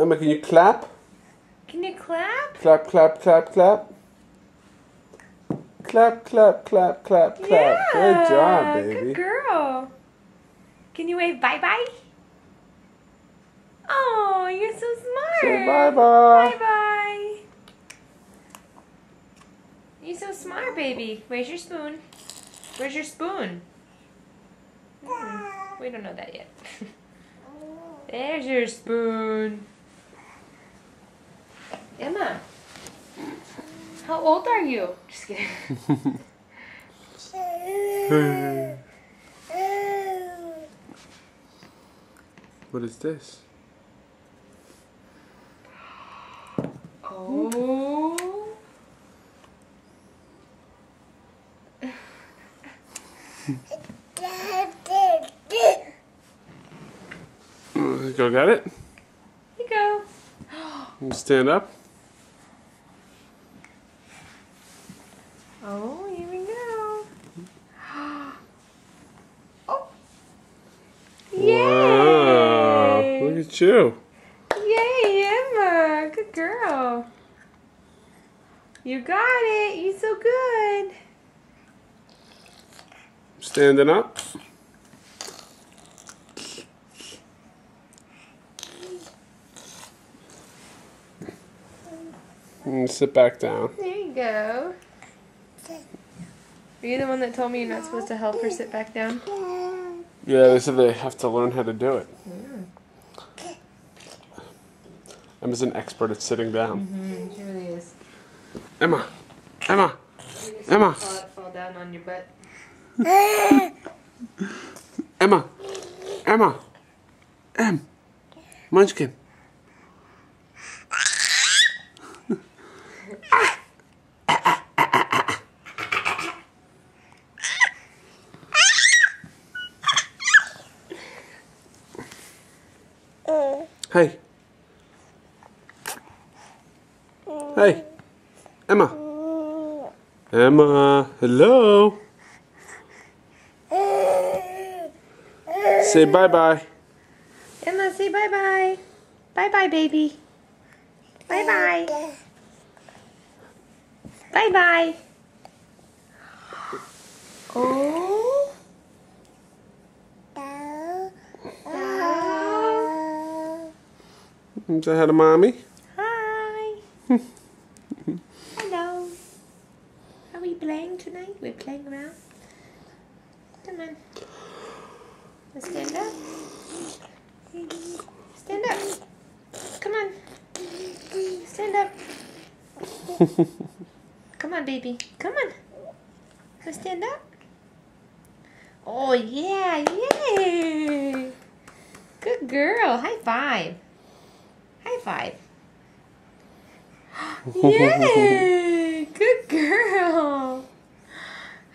Emma, can you clap? Can you clap? Clap, clap, clap, clap. Clap, clap, clap, clap, clap. Yeah, Good job, baby. Good girl. Can you wave bye-bye? Oh, you're so smart. Say bye-bye. Bye-bye. You're so smart, baby. Where's your spoon? Where's your spoon? We don't know that yet. There's your spoon. Emma, how old are you? Just kidding. What is this? Oh. Go get it? Here you go. You stand up. Oh, here we go. Oh. Yay! Wow, look at you. Yay, Emma. Good girl. You got it. You're so good. Standing up. And sit back down. There you go. Are you the one that told me you're not supposed to help her sit back down? Yeah, they said they have to learn how to do it. Emma's an expert at sitting down. She really is. Emma! Emma! Emma! Fall down on your butt. Emma! Emma! Munchkin! Hey! Hey! Emma! Emma! Hello! Say bye-bye. Emma, say bye-bye. Bye-bye, baby. Bye-bye. Bye-bye. Oh. Say hi to Mommy. Hi. Hello. Are we playing tonight? We're playing around. Come on. Let's stand up. Stand up. Come on. Stand up. Come on, baby. Come on. Let's stand up. Oh, yeah. Yay. Good girl. High five. High five. Yay. Good girl.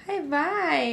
High five.